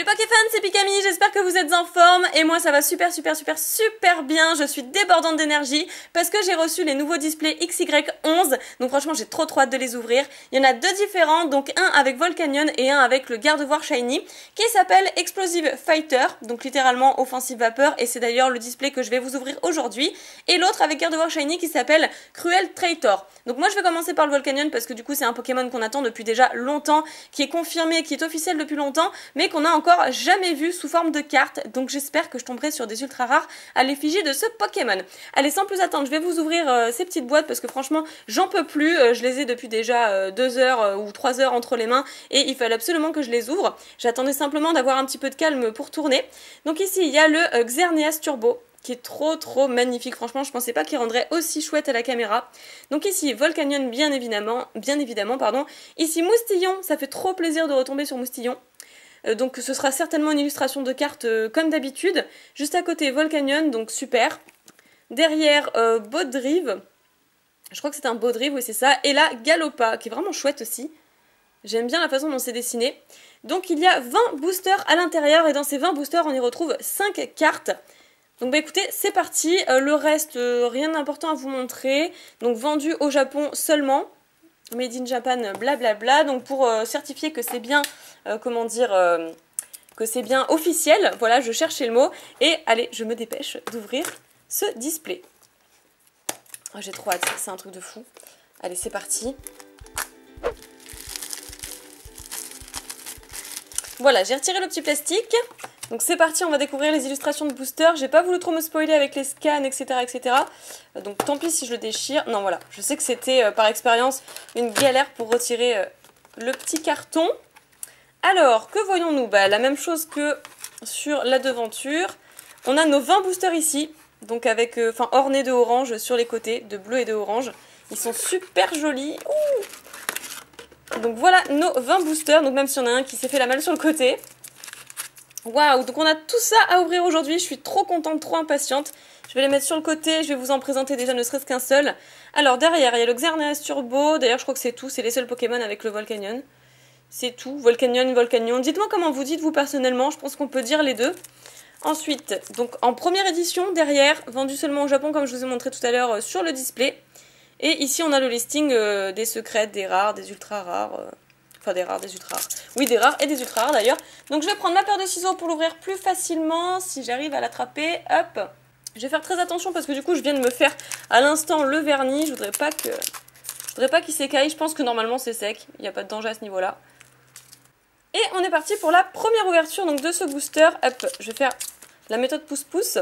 Pokéfans, c'est Pikami, j'espère que vous êtes en forme et moi ça va super bien, je suis débordante d'énergie parce que j'ai reçu les nouveaux displays XY11, donc franchement j'ai trop hâte de les ouvrir. Il y en a deux différents, donc un avec Volcanion et un avec le Gardevoir Shiny qui s'appelle Explosive Fighter, donc littéralement offensive vapeur, et c'est d'ailleurs le display que je vais vous ouvrir aujourd'hui, et l'autre avec Gardevoir Shiny qui s'appelle Cruel Traitor. Donc moi je vais commencer par le Volcanion parce que du coup c'est un Pokémon qu'on attend depuis déjà longtemps, qui est confirmé, qui est officiel depuis longtemps, mais qu'on a encore jamais vu sous forme de carte, donc j'espère que je tomberai sur des ultra rares à l'effigie de ce Pokémon. Allez, sans plus attendre, je vais vous ouvrir ces petites boîtes parce que franchement j'en peux plus, je les ai depuis déjà 2 heures ou 3 heures entre les mains et il fallait absolument que je les ouvre. J'attendais simplement d'avoir un petit peu de calme pour tourner. Donc ici il y a le Xerneas Turbo qui est trop magnifique, franchement je pensais pas qu'il rendrait aussi chouette à la caméra. Donc ici Volcanion bien évidemment pardon. Ici Moustillon, ça fait trop plaisir de retomber sur Moustillon. Donc ce sera certainement une illustration de carte comme d'habitude. Juste à côté Volcanion, donc super. Derrière Baudrive, je crois que c'est un Baudrive, oui c'est ça. Et là Galopa, qui est vraiment chouette aussi. J'aime bien la façon dont c'est dessiné. Donc il y a 20 boosters à l'intérieur et dans ces 20 boosters on y retrouve 5 cartes. Donc bah écoutez, c'est parti. Le reste, rien d'important à vous montrer. Donc vendu au Japon seulement. Made in Japan, blablabla. Donc pour certifier que c'est bien, que c'est bien officiel, voilà, je cherchais le mot. Et allez, je me dépêche d'ouvrir ce display. Oh, j'ai trop hâte, c'est un truc de fou. Allez, c'est parti. Voilà, j'ai retiré le petit plastique. Donc c'est parti, on va découvrir les illustrations de booster. J'ai pas voulu trop me spoiler avec les scans, etc. Donc tant pis si je le déchire. Non, voilà, je sais que c'était par expérience une galère pour retirer le petit carton. Alors, que voyons-nous? Bah, la même chose que sur la devanture. On a nos 20 boosters ici, donc avec, ornés de orange sur les côtés, de bleu et de orange. Ils sont super jolis. Ouh, donc voilà nos 20 boosters, donc même si on a un qui s'est fait la malle sur le côté. Waouh, donc on a tout ça à ouvrir aujourd'hui, je suis trop contente, trop impatiente. Je vais les mettre sur le côté, je vais vous en présenter déjà ne serait-ce qu'un seul. Alors derrière, il y a le Xerneas Turbo, d'ailleurs je crois que c'est tout, c'est les seuls Pokémon avec le Volcanion. C'est tout, Volcanion. Dites-moi comment vous dites vous personnellement, je pense qu'on peut dire les deux. Ensuite, donc en première édition, derrière, vendu seulement au Japon comme je vous ai montré tout à l'heure sur le display. Et ici on a le listing des secrets, des rares, des ultra rares... Enfin, des rares, des ultra rares. Oui, des rares et des ultra rares d'ailleurs. Donc je vais prendre ma paire de ciseaux pour l'ouvrir plus facilement, si j'arrive à l'attraper. Hop. Je vais faire très attention parce que du coup, je viens de me faire à l'instant le vernis. Je voudrais pas qu'il s'écaille. Je pense que normalement c'est sec. Il n'y a pas de danger à ce niveau-là. Et on est parti pour la première ouverture donc, de ce booster. Hop, je vais faire la méthode pouce-pouce.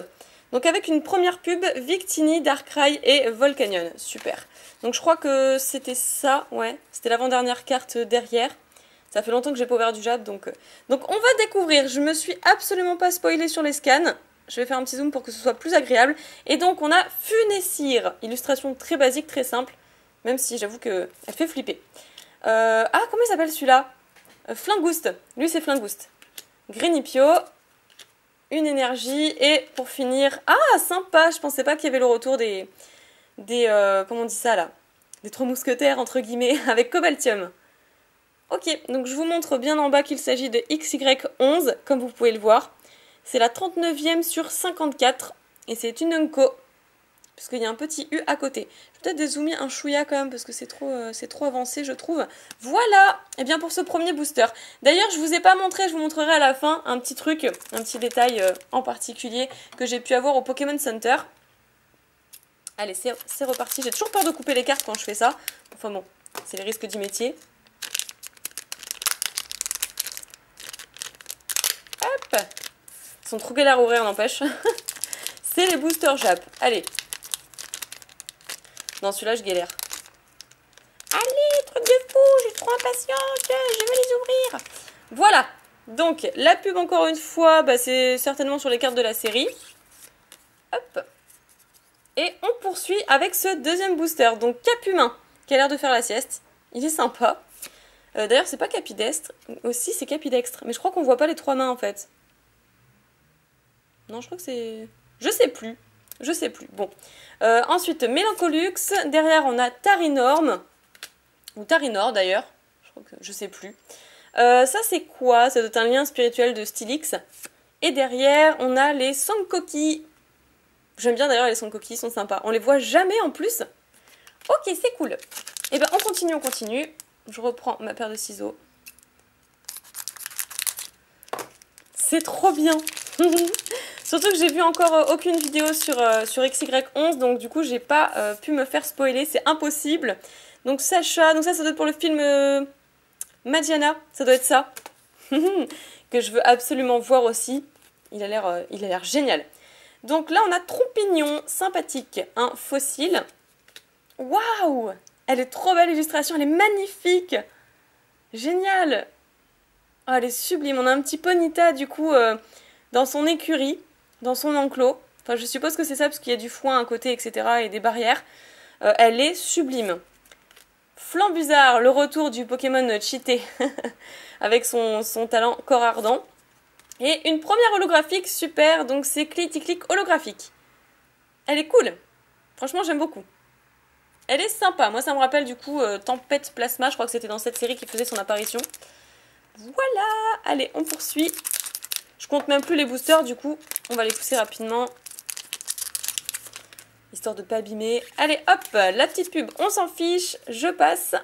Donc avec une première pub, Victini, Darkrai et Volcanion. Super. Donc je crois que c'était ça, ouais. C'était l'avant-dernière carte derrière. Ça fait longtemps que j'ai pas ouvert du Jap, donc on va découvrir. Je me suis absolument pas spoilée sur les scans. Je vais faire un petit zoom pour que ce soit plus agréable. Et donc on a Funessir. Illustration très basique, très simple. Même si j'avoue qu'elle fait flipper. Ah, comment il s'appelle celui-là? Flingouste. Lui c'est Flingouste. Grenipio. Une énergie, et pour finir... Ah, sympa, je pensais pas qu'il y avait le retour des comment on dit ça, là? Des 3 mousquetaires, entre guillemets, avec Cobaltium. Ok, donc je vous montre bien en bas qu'il s'agit de XY11, comme vous pouvez le voir. C'est la 39e sur 54, et c'est une Unco, parce qu'il y a un petit U à côté. Je vais peut-être dézoomer un chouïa quand même, parce que c'est trop avancé, je trouve. Voilà, et bien pour ce premier booster. D'ailleurs, je vous ai pas montré, je vous montrerai à la fin un petit truc, un petit détail en particulier que j'ai pu avoir au Pokémon Center. Allez, c'est reparti. J'ai toujours peur de couper les cartes quand je fais ça. Enfin bon, c'est les risques du métier. Hop, ils sont trop galères à ouvrir, n'empêche. C'est les boosters Jap. Allez. Non, celui-là, je galère. Allez, truc de fou, je suis trop impatiente, je vais les ouvrir. Voilà, donc la pub encore une fois, bah, c'est certainement sur les cartes de la série. Hop. Et on poursuit avec ce deuxième booster, donc Capumin, qui a l'air de faire la sieste. Il est sympa. D'ailleurs, c'est pas Capidestre, aussi c'est Capidextre, mais je crois qu'on voit pas les 3 mains en fait. Non, je crois que c'est... Je sais plus. Bon. Ensuite, Mélancolux. Derrière, on a Tarinorm. Ou Tarinor, d'ailleurs. Je sais plus. Ça c'est quoi? Ça doit être un lien spirituel de Stylix. Et derrière, on a les Sankoki. J'aime bien d'ailleurs les Sankoki, ils sont sympas. On les voit jamais en plus. Ok, c'est cool. Et ben on continue, on continue. Je reprends ma paire de ciseaux. C'est trop bien. Surtout que j'ai vu encore aucune vidéo sur XY11, donc du coup j'ai pas pu me faire spoiler, c'est impossible. Donc Sacha, donc ça doit être pour le film Madiana, ça doit être ça. Que je veux absolument voir aussi. Il a l'air génial. Donc là on a Trompignon, sympathique, un fossile. Waouh! Elle est trop belle l'illustration, elle est magnifique. Génial. Oh, elle est sublime. On a un petit Ponyta du coup dans son écurie, dans son enclos. Enfin, je suppose que c'est ça parce qu'il y a du foin à côté, etc. et des barrières. Elle est sublime. Flambuzard, le retour du Pokémon cheaté avec son talent corps ardent. Et une première holographique super, donc c'est Clitic holographique. Elle est cool. Franchement, j'aime beaucoup. Elle est sympa. Moi, ça me rappelle du coup Tempête Plasma. Je crois que c'était dans cette série qui faisait son apparition. Voilà. Allez, on poursuit. Je compte même plus les boosters, du coup, on va les pousser rapidement. Histoire de pas abîmer. Allez, hop, la petite pub, on s'en fiche, je passe.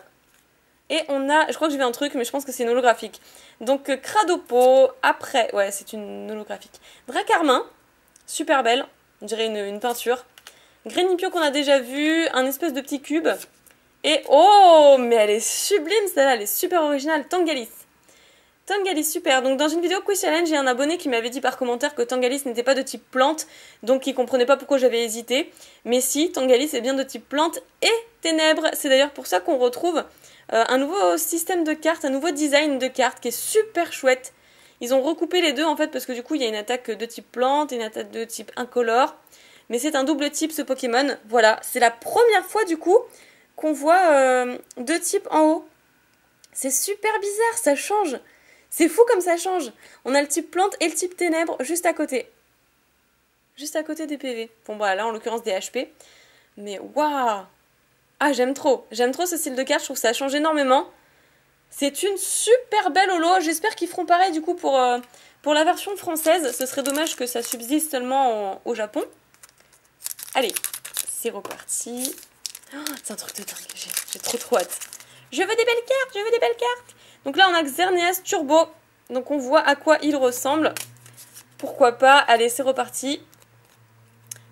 Et on a, je crois que j'ai vu un truc, mais je pense que c'est une holographique. Donc, Cradopo, après, ouais, c'est une holographique. Dracarmin, super belle, on dirait une peinture. Grenipio qu'on a déjà vu, un espèce de petit cube. Et, oh, mais elle est sublime, celle-là, elle est super originale, Tangalis. Tangalis, super. Donc dans une vidéo Quiz Challenge, il y a un abonné qui m'avait dit par commentaire que Tangalis n'était pas de type plante, donc il comprenait pas pourquoi j'avais hésité. Mais si, Tangalis est bien de type plante et ténèbres. C'est d'ailleurs pour ça qu'on retrouve un nouveau système de cartes, un nouveau design de cartes qui est super chouette. Ils ont recoupé les deux en fait parce que du coup il y a une attaque de type plante et une attaque de type incolore. Mais c'est un double type ce Pokémon. Voilà, c'est la première fois du coup qu'on voit deux types en haut. C'est super bizarre, ça change. C'est fou comme ça change. On a le type plante et le type ténèbres juste à côté. Juste à côté des PV. Bon bah là en l'occurrence des HP. Mais waouh. Ah j'aime trop. J'aime trop ce style de carte. Je trouve que ça change énormément. C'est une super belle holo. J'espère qu'ils feront pareil du coup pour la version française. Ce serait dommage que ça subsiste seulement au Japon. Allez, c'est reparti. Oh, c'est un truc de dingue. J'ai trop hâte. Je veux des belles cartes. Je veux des belles cartes. Donc là, on a Xerneas Turbo. Donc on voit à quoi il ressemble. Pourquoi pas. Allez, c'est reparti.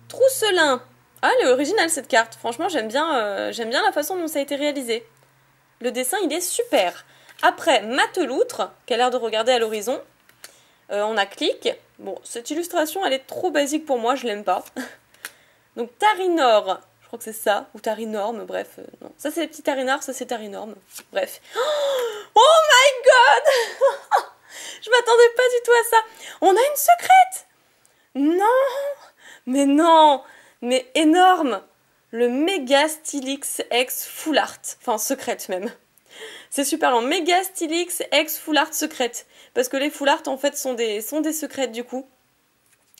Trousselin. Ah, elle est originale cette carte. Franchement, j'aime bien la façon dont ça a été réalisé. Le dessin, il est super. Après, Mateloutre, qui a l'air de regarder à l'horizon. On a Click. Bon, cette illustration, elle est trop basique pour moi. Je l'aime pas. Donc Tarinor. Je crois que c'est ça. Ou Tarinorme, bref. Non. Ça, c'est les petits Tarinars. Ça, c'est Tarinorme. Bref. Oh my god. Je m'attendais pas du tout à ça. On a une secrète. Non. Mais non. Mais énorme. Le Mega Stylix X Full Art. Enfin, secrète même. C'est super en Mega Stylix X Full Art secrète. Parce que les Full Art, en fait, sont des secrètes du coup.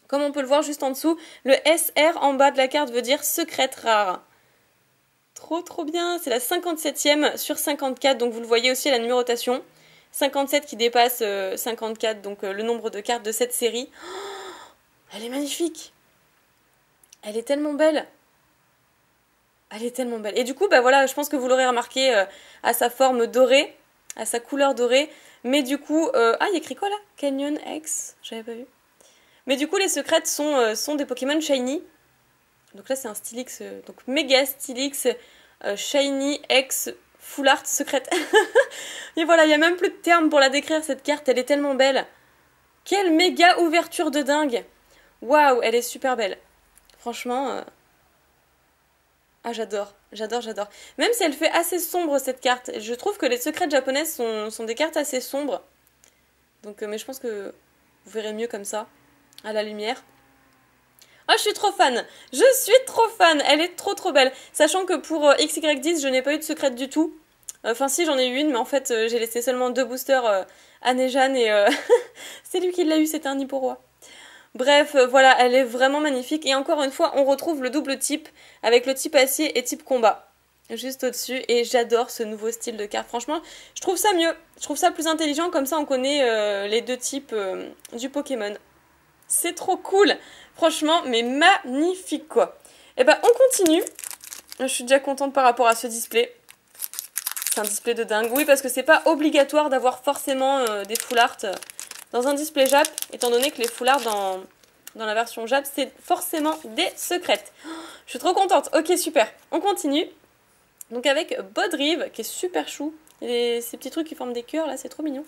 Comme on peut le voir juste en dessous, le SR en bas de la carte veut dire secrète rare. Trop bien, c'est la 57e sur 54, donc vous le voyez aussi à la numérotation. 57 qui dépasse 54, donc le nombre de cartes de cette série. Oh, elle est magnifique. Elle est tellement belle. Elle est tellement belle. Et du coup, bah voilà, je pense que vous l'aurez remarqué à sa forme dorée, à sa couleur dorée. Mais du coup, ah, il y a écrit quoi là? Canyon X, j'avais pas vu. Mais du coup, les secrètes sont des Pokémon Shiny. Donc là, c'est un Stylix, donc Mega Stylix Shiny X Full Art secrète. Et voilà, il n'y a même plus de termes pour la décrire, cette carte. Elle est tellement belle. Quelle méga ouverture de dingue. Waouh, elle est super belle. Franchement, ah, j'adore. Même si elle fait assez sombre, cette carte. Je trouve que les secrètes japonaises sont des cartes assez sombres. Donc, mais je pense que vous verrez mieux comme ça. À la lumière. Ah, je suis trop fan. Elle est trop belle. Sachant que pour XY10, je n'ai pas eu de secrète du tout. Enfin si, j'en ai eu une, mais en fait j'ai laissé seulement 2 boosters à Nejan et c'est lui qui l'a eu, c'était un Hipporoi. Bref, voilà, elle est vraiment magnifique. Et encore une fois, on retrouve le double type avec le type acier et type combat. juste au-dessus. Et j'adore ce nouveau style de carte. Franchement, je trouve ça mieux. Je trouve ça plus intelligent. Comme ça, on connaît les deux types du Pokémon. C'est trop cool. Franchement, mais magnifique, quoi. Et ben, on continue. Je suis déjà contente par rapport à ce display. C'est un display de dingue. Oui, parce que c'est pas obligatoire d'avoir forcément des full art dans un display Jap, étant donné que les full art dans la version Jap, c'est forcément des secrètes. Je suis trop contente. Ok, super. On continue. Donc avec Bodrive, qui est super chou. Et ces petits trucs qui forment des cœurs, là, c'est trop mignon.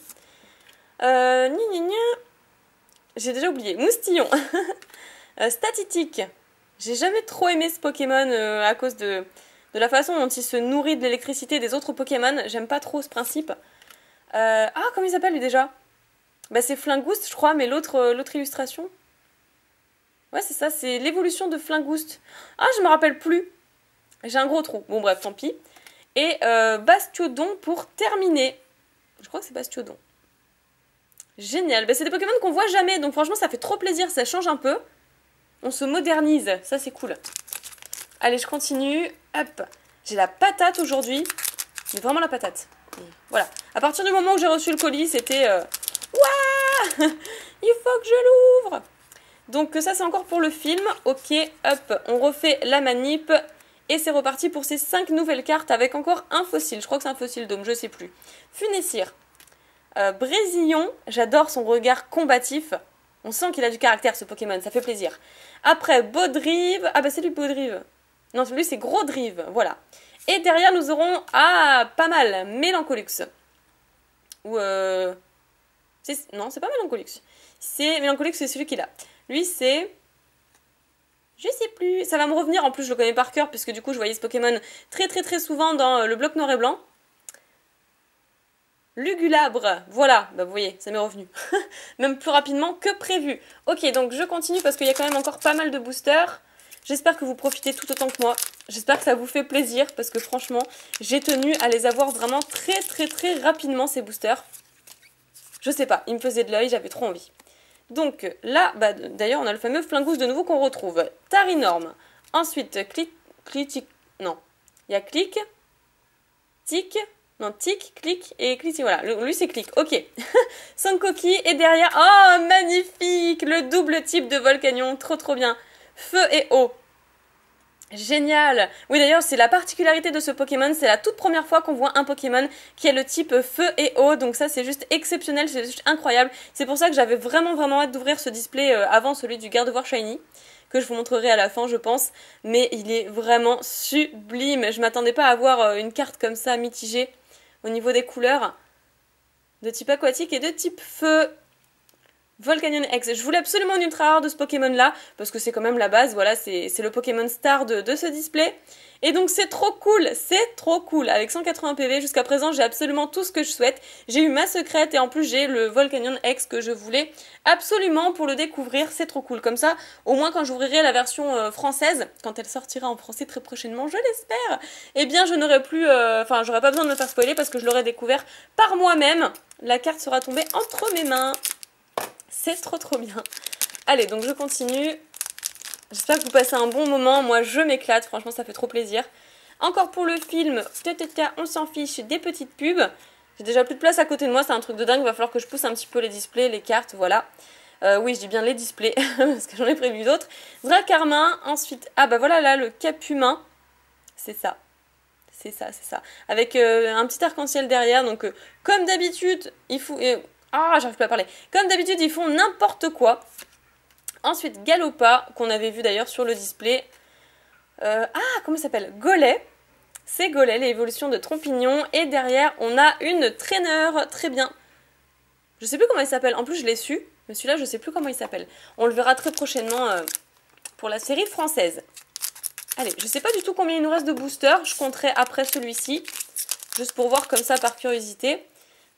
J'ai déjà oublié. Moustillon. Statitique. J'ai jamais trop aimé ce Pokémon à cause de la façon dont il se nourrit de l'électricité des autres Pokémon. J'aime pas trop ce principe. Comment il s'appelle lui déjà? Bah c'est Flingoust, je crois, mais l'autre illustration. Ouais, c'est ça, c'est l'évolution de Flingoust. Ah, je me rappelle plus. J'ai un gros trou. Bon, bref, tant pis. Et Bastiodon pour terminer. Je crois que c'est Bastiodon. Génial. Bah, c'est des Pokémon qu'on voit jamais, donc franchement, ça fait trop plaisir. Ça change un peu. On se modernise. Ça, c'est cool. Allez, je continue. Hop. J'ai la patate aujourd'hui. Mais vraiment la patate. Et voilà. À partir du moment où j'ai reçu le colis, c'était... Ouah il faut que je l'ouvre. Donc ça, c'est encore pour le film. Ok, hop. On refait la manip. Et c'est reparti pour ces 5 nouvelles cartes avec encore un fossile. Je crois que c'est un fossile d'homme, je sais plus. Funessire. Brésillon. J'adore son regard combatif. On sent qu'il a du caractère, ce Pokémon. Ça fait plaisir. Après, Bodrive. Ah bah c'est lui, Bodrive. Non, lui, c'est Grodrive. Voilà. Et derrière, nous aurons... Ah, pas mal. Mélancolux. Ou... Non, c'est pas Mélancolux. Mélancolux, c'est celui qu'il a. Lui, c'est... Je sais plus. Ça va me revenir. En plus, je le connais par cœur, puisque du coup, je voyais ce Pokémon très très très souvent dans le bloc noir et blanc. Lugulabre. Voilà. Bah, vous voyez, ça m'est revenu. Même plus rapidement que prévu. Ok, donc je continue parce qu'il y a quand même encore pas mal de boosters. J'espère que vous profitez tout autant que moi. J'espère que ça vous fait plaisir, parce que franchement, j'ai tenu à les avoir vraiment très très très rapidement, ces boosters. Je sais pas, il me faisait de l'œil, j'avais trop envie. Donc là, bah, d'ailleurs, on a le fameux Flingoust de nouveau qu'on retrouve. Tarinorm. Ensuite, non. Il y a Clic, Tic, non, Tic, Clic et Clic. Voilà, lui c'est Clic. Ok. Sankoki et derrière, oh, magnifique! Le double type de Volcanion, trop trop bien. Feu et eau. Génial! Oui, d'ailleurs, c'est la particularité de ce Pokémon, c'est la toute première fois qu'on voit un Pokémon qui a le type feu et eau, donc ça c'est juste exceptionnel, c'est juste incroyable. C'est pour ça que j'avais vraiment vraiment hâte d'ouvrir ce display avant celui du Gardevoir Shiny, que je vous montrerai à la fin je pense, mais il est vraiment sublime. Je m'attendais pas à avoir une carte comme ça mitigée au niveau des couleurs, de type aquatique et de type feu. Volcanion X. Je voulais absolument une ultra rare de ce Pokémon-là, parce que c'est quand même la base, voilà, c'est le Pokémon star de ce display. Et donc c'est trop cool, c'est trop cool. Avec 180 PV, jusqu'à présent, j'ai absolument tout ce que je souhaite. J'ai eu ma secrète et en plus j'ai le Volcanion X que je voulais absolument pour le découvrir. C'est trop cool. Comme ça, au moins quand j'ouvrirai la version française, quand elle sortira en français très prochainement, je l'espère, eh bien je n'aurai plus... j'aurai pas besoin de me faire spoiler parce que je l'aurai découvert par moi-même. La carte sera tombée entre mes mains. C'est trop trop bien. Allez, donc je continue. J'espère que vous passez un bon moment. Moi, je m'éclate. Franchement, ça fait trop plaisir. Encore pour le film, on s'en fiche des petites pubs. J'ai déjà plus de place à côté de moi. C'est un truc de dingue. Il va falloir que je pousse un petit peu les displays, les cartes. Voilà. Oui, je dis bien les displays parce que j'en ai prévu d'autres. Dracarmin. Ensuite, ah bah voilà là, le cap humain. C'est ça. C'est ça, c'est ça. Avec un petit arc-en-ciel derrière. Donc, comme d'habitude, il faut... j'arrive pas à parler. Comme d'habitude, ils font n'importe quoi. Ensuite, Galopa, qu'on avait vu d'ailleurs sur le display. Comment ça s'appelle? Gollet. C'est Gollet, l'évolution de Trompignon. Et derrière, on a une traîneur. Très bien. Je sais plus comment il s'appelle. En plus, je l'ai su. Mais celui-là, je sais plus comment il s'appelle. On le verra très prochainement pour la série française. Allez, je sais pas du tout combien il nous reste de boosters. Je compterai après celui-ci. Juste pour voir comme ça par curiosité.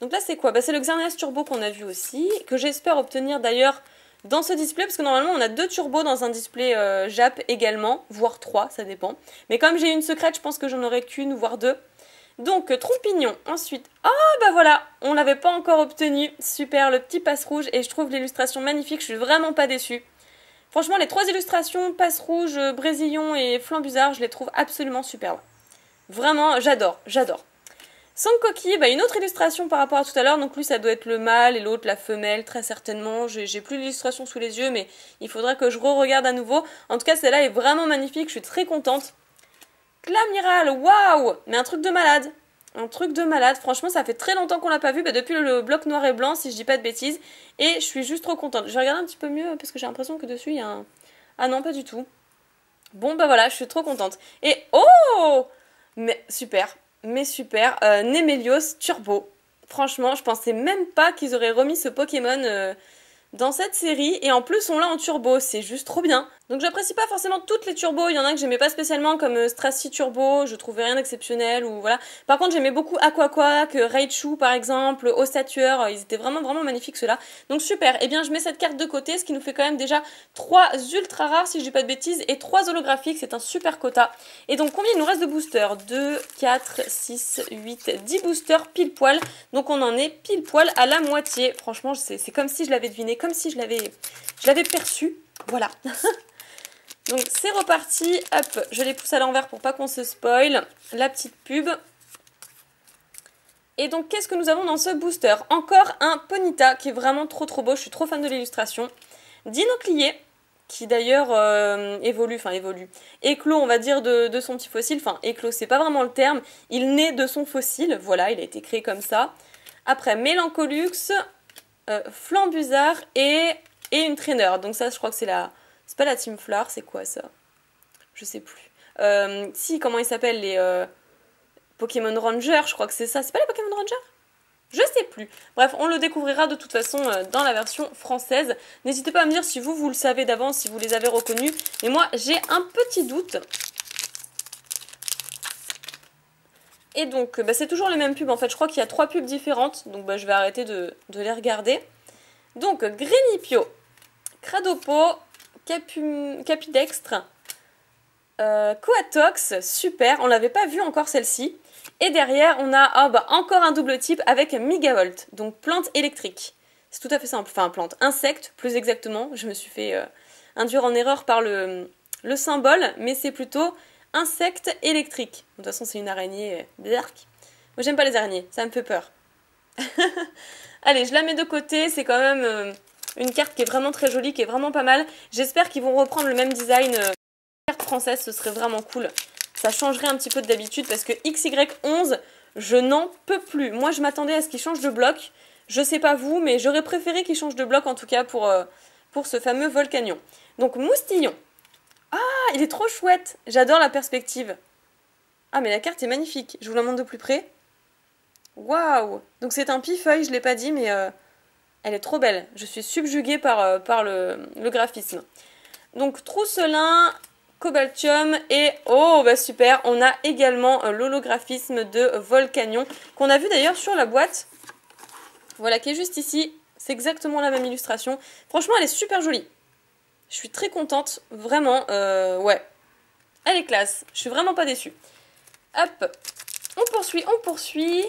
Donc là, c'est quoi? Bah, c'est le Xerneas Turbo qu'on a vu aussi, que j'espère obtenir d'ailleurs dans ce display, parce que normalement, on a 2 turbos dans un display Jap également, voire 3, ça dépend. Mais comme j'ai une secrète, je pense que j'en aurai qu'une, voire 2. Donc, Trompignon, ensuite... bah voilà, on l'avait pas encore obtenu. Super, le petit passe rouge, et je trouve l'illustration magnifique, je suis vraiment pas déçue. Franchement, les 3 illustrations, passe rouge, Brésillon et Flambuzard, je les trouve absolument superbes. Vraiment, j'adore, j'adore. Sankoki, bah une autre illustration par rapport à tout à l'heure, donc lui ça doit être le mâle et l'autre la femelle, très certainement. J'ai plus l'illustration sous les yeux, mais il faudrait que je re-regarde à nouveau. En tout cas, celle-là est vraiment magnifique, je suis très contente. Clamiral, waouh! Mais un truc de malade. Un truc de malade, franchement ça fait très longtemps qu'on l'a pas vu, bah, depuis le bloc noir et blanc si je dis pas de bêtises. Et je suis juste trop contente. Je vais regarder un petit peu mieux parce que j'ai l'impression que dessus il y a un... Ah non, pas du tout. Bon bah voilà, je suis trop contente. Et oh! Mais super. Mais super, Nemelios Turbo. Franchement, je pensais même pas qu'ils auraient remis ce Pokémon dans cette série. Et en plus, on l'a en turbo, c'est juste trop bien. Donc j'apprécie pas forcément toutes les turbos. Il y en a que j'aimais pas spécialement, comme Strassy Turbo. Je trouvais rien d'exceptionnel, ou voilà. Par contre, j'aimais beaucoup Aquaquack, Raichu par exemple, Ossature. Ils étaient vraiment, vraiment magnifiques ceux-là. Donc super. Et bien, je mets cette carte de côté, ce qui nous fait quand même déjà 3 ultra rares, si je dis pas de bêtises, et 3 holographiques. C'est un super quota. Et donc, combien il nous reste de boosters? 2, 4, 6, 8, 10 boosters pile poil. Donc on en est pile poil à la moitié. Franchement, c'est comme si je l'avais deviné, comme si je l'avais perçu. Voilà. Donc c'est reparti. Hop, je les pousse à l'envers pour pas qu'on se spoil. La petite pub. Et donc qu'est-ce que nous avons dans ce booster? Encore un Ponyta qui est vraiment trop trop beau. Je suis trop fan de l'illustration. Dinoclier, qui d'ailleurs évolue, éclot on va dire de son petit fossile. Enfin éclot c'est pas vraiment le terme. Il naît de son fossile. Voilà, il a été créé comme ça. Après Mélancolux, Flambuzard et une traîneur. Donc ça je crois que c'est la... C'est pas la Team Flower, c'est quoi ça? Je sais plus. Si, comment ils s'appellent les Pokémon Rangers, je crois que c'est ça. C'est pas les Pokémon Rangers? Je sais plus. Bref, on le découvrira de toute façon dans la version française. N'hésitez pas à me dire si vous le savez d'avance, si vous les avez reconnus. Mais moi, j'ai un petit doute. Et donc, bah, c'est toujours les mêmes pubs en fait. Je crois qu'il y a 3 pubs différentes. Donc, bah, je vais arrêter de les regarder. Donc, Grenipio, Cradopo, Capidextre, Coatox, super, on l'avait pas vu encore celle-ci. Et derrière, on a encore un double type avec Migavolt, donc plante électrique. C'est tout à fait simple, enfin plante, insecte plus exactement. Je me suis fait induire en erreur par le symbole, mais c'est plutôt insecte électrique. De toute façon, c'est une araignée. Berk. Moi, j'aime pas les araignées, ça me fait peur. Allez, je la mets de côté, c'est quand même une carte qui est vraiment très jolie, qui est vraiment pas mal. J'espère qu'ils vont reprendre le même design. Carte française, ce serait vraiment cool. Ça changerait un petit peu d'habitude parce que XY11, je n'en peux plus. Moi, je m'attendais à ce qu'il change de bloc. Je sais pas vous, mais j'aurais préféré qu'il change de bloc en tout cas pour ce fameux Volcanion. Donc, Moustillon. Ah, il est trop chouette. J'adore la perspective. Ah, mais la carte est magnifique. Je vous la montre de plus près. Waouh! Donc c'est un pifeuille, je l'ai pas dit, mais elle est trop belle. Je suis subjuguée par le graphisme. Donc Trousselin, Cobaltium et... Oh, bah super, on a également l'holographisme de Volcanion, qu'on a vu d'ailleurs sur la boîte. Voilà, qui est juste ici. C'est exactement la même illustration. Franchement, elle est super jolie. Je suis très contente, vraiment. Ouais, elle est classe. Je suis vraiment pas déçue. Hop, on poursuit.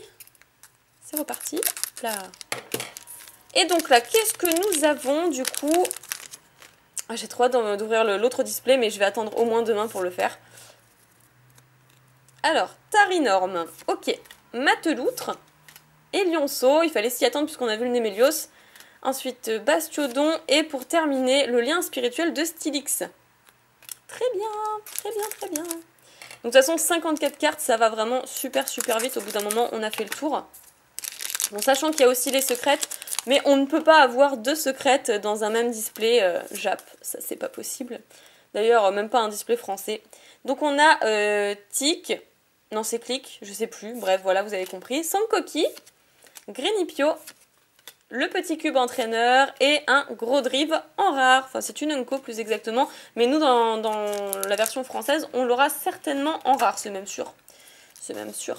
C'est reparti. Là. Et donc là, qu'est-ce que nous avons du coup? J'ai trop hâte d'ouvrir l'autre display, mais je vais attendre au moins demain pour le faire. Alors, Tarinorm. Ok. Mateloutre. Et Lionceau. Il fallait s'y attendre puisqu'on a vu le Nemelios. Ensuite, Bastiodon. Et pour terminer, le lien spirituel de Stylix. Très bien, très bien, très bien. Donc de toute façon, 54 cartes, ça va vraiment super super vite. Au bout d'un moment, on a fait le tour. Bon, sachant qu'il y a aussi les secrètes, mais on ne peut pas avoir 2 secrètes dans un même display Jap. Ça, c'est pas possible. D'ailleurs, même pas un display français. Donc on a Tic, non c'est Click, je sais plus. Bref, voilà, vous avez compris. Sankoki, Grenipio, le petit cube entraîneur et un gros drive en rare. Enfin, c'est une Unco plus exactement. Mais nous, dans la version française, on l'aura certainement en rare, c'est même sûr. C'est même sûr.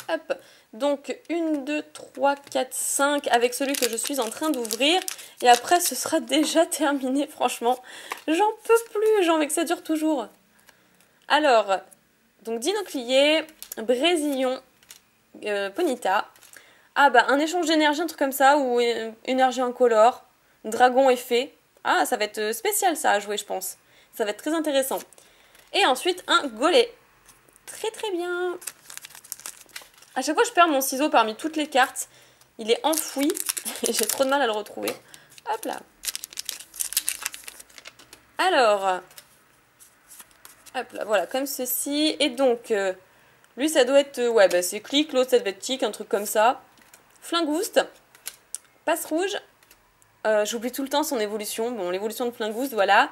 Hop. Donc 1, 2, 3, 4, 5 avec celui que je suis en train d'ouvrir. Et après ce sera déjà terminé, franchement. J'en peux plus, j'ai envie que ça dure toujours. Alors, donc Dinoclier, Brésillon, Ponyta. Ah bah un échange d'énergie, un truc comme ça, ou énergie incolore, dragon et fée. Ah, ça va être spécial ça à jouer je pense. Ça va être très intéressant. Et ensuite un Gollet. très très bien. À chaque fois je perds mon ciseau parmi toutes les cartes. Il est enfoui et j'ai trop de mal à le retrouver. Hop là. Alors, hop là, voilà, comme ceci. Et donc, lui ça doit être, ouais, bah, c'est clic, l'autre ça devait être tic, un truc comme ça. Flingouste, passe rouge. J'oublie tout le temps son évolution. Bon, l'évolution de Flingouste, voilà.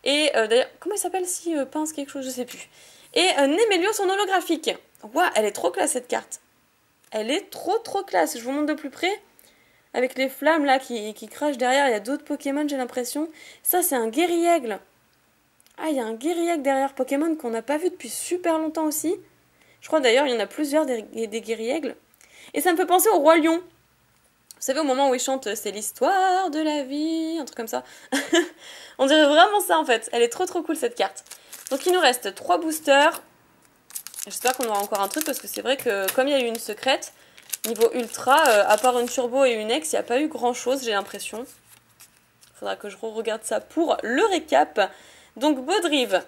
Et d'ailleurs, comment il s'appelle si pince quelque chose, je sais plus. Et Némélios en holographique. Waouh, elle est trop classe cette carte. Elle est trop classe. Je vous montre de plus près. Avec les flammes là qui crachent derrière. Il y a d'autres Pokémon, j'ai l'impression. Ça, c'est un Guéri-Aigle. Ah, il y a un Guéri-Aigle derrière Pokémon qu'on n'a pas vu depuis super longtemps aussi. Je crois d'ailleurs, il y en a plusieurs des Guéri-Aigles. Et ça me fait penser au Roi Lion. Vous savez, au moment où il chante « C'est l'histoire de la vie », un truc comme ça. On dirait vraiment ça, en fait. Elle est trop cool, cette carte. Donc, il nous reste 3 boosters. J'espère qu'on aura encore un truc, parce que c'est vrai que, comme il y a eu une secrète, niveau ultra, à part une turbo et une ex, il n'y a pas eu grand-chose, j'ai l'impression. Il faudra que je regarde ça pour le récap. Donc, Baudrive,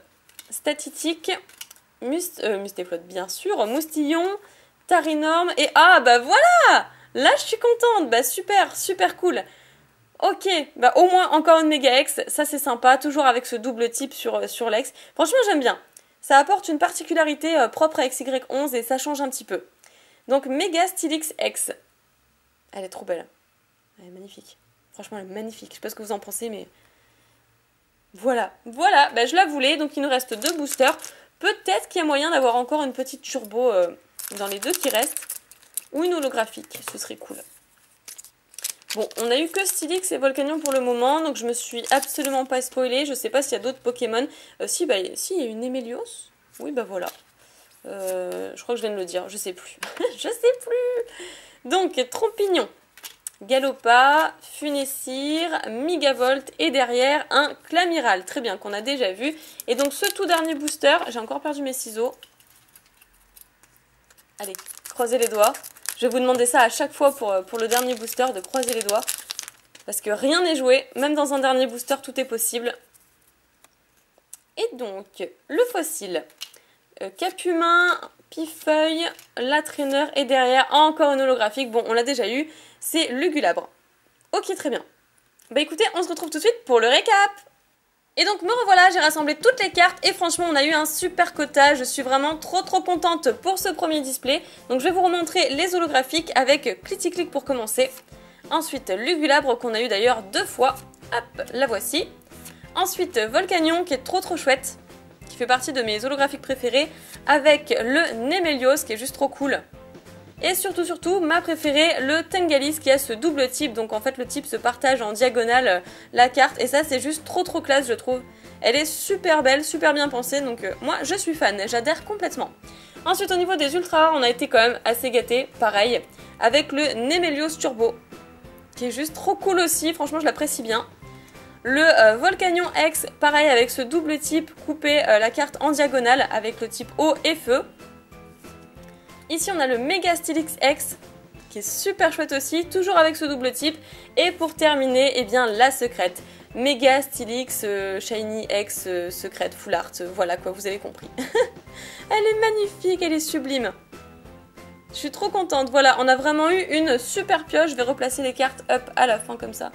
Statitique, Mustéflotte, bien sûr, Moustillon, Tarinorme, et ah, bah voilà! Là, je suis contente. Bah super cool. Ok, bah au moins encore une méga X. Ça, c'est sympa. Toujours avec ce double type sur l'ex. Franchement, j'aime bien. Ça apporte une particularité propre à XY11 et ça change un petit peu. Donc, méga Stylix X. Elle est trop belle. Elle est magnifique. Franchement, elle est magnifique. Je sais pas ce que vous en pensez, mais... Voilà, bah, je la voulais. Donc, il nous reste 2 boosters. Peut-être qu'il y a moyen d'avoir encore une petite turbo dans les 2 qui restent. Ou une holographique, ce serait cool. Bon, on a eu que Stylix et Volcanion pour le moment, donc je me suis absolument pas spoilée. Je sais pas s'il y a d'autres Pokémon. Si, il y a une Némélios. Oui, bah voilà. Je crois que je viens de le dire, je sais plus. Je sais plus. Donc, Trompignon, Galopa, Funessir, Migavolt et derrière un Clamiral. Très bien, qu'on a déjà vu. Et donc, ce tout dernier booster, j'ai encore perdu mes ciseaux. Allez, croisez les doigts. Je vais vous demander ça à chaque fois pour le dernier booster, de croiser les doigts. Parce que rien n'est joué, même dans un dernier booster, tout est possible. Et donc, le fossile. Capumin, Pifeuille, la traîneur et derrière encore une holographique. Bon, on l'a déjà eu, c'est Lugulabre. Ok, très bien. Bah écoutez, on se retrouve tout de suite pour le récap. Et donc me revoilà, j'ai rassemblé toutes les cartes et franchement on a eu un super quota, je suis vraiment trop contente pour ce premier display. Donc je vais vous remontrer les holographiques avec Clitic pour commencer. Ensuite Lugulabre qu'on a eu d'ailleurs 2 fois, hop, la voici. Ensuite Volcanion qui est trop chouette, qui fait partie de mes holographiques préférés, avec le Némélios qui est juste trop cool. Et surtout, ma préférée, le Tengalis qui a ce double type. Donc en fait, le type se partage en diagonale la carte. Et ça, c'est juste trop classe, je trouve. Elle est super belle, super bien pensée. Donc moi, je suis fan. J'adhère complètement. Ensuite, au niveau des ultras, on a été quand même assez gâtés. Pareil, avec le Némélios Turbo, qui est juste trop cool aussi. Franchement, je l'apprécie bien. Le Volcanion X, pareil, avec ce double type, couper la carte en diagonale avec le type eau et feu. Ici, on a le Mega Stylix X, qui est super chouette aussi, toujours avec ce double type. Et pour terminer, eh bien, la secrète. Mega Stylix Shiny X secrète Full Art. Voilà quoi, vous avez compris. Elle est magnifique, elle est sublime. Je suis trop contente. Voilà, on a vraiment eu une super pioche. Je vais replacer les cartes up à la fin comme ça,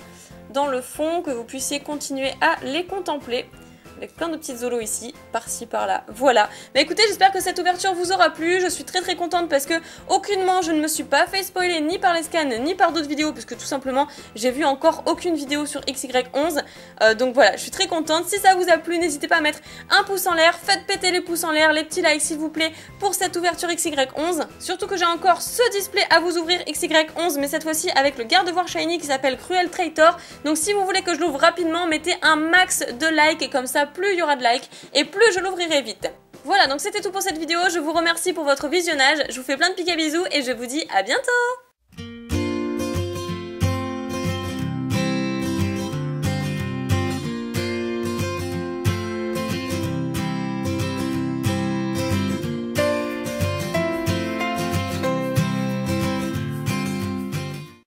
dans le fond, que vous puissiez continuer à les contempler. Avec plein de petites holos ici, par-ci, par-là, voilà. Mais écoutez, j'espère que cette ouverture vous aura plu, je suis très contente parce que aucunement je ne me suis pas fait spoiler ni par les scans, ni par d'autres vidéos, parce que tout simplement, j'ai vu encore aucune vidéo sur XY11, donc voilà, je suis très contente. Si ça vous a plu, n'hésitez pas à mettre un pouce en l'air, faites péter les pouces en l'air, les petits likes s'il vous plaît, pour cette ouverture XY11, surtout que j'ai encore ce display à vous ouvrir XY11, mais cette fois-ci avec le garde-voir shiny qui s'appelle Cruel Traitor, donc si vous voulez que je l'ouvre rapidement, mettez un max de likes, et comme ça, plus il y aura de likes et plus je l'ouvrirai vite. Voilà, donc c'était tout pour cette vidéo, je vous remercie pour votre visionnage, je vous fais plein de pics à bisous et je vous dis à bientôt.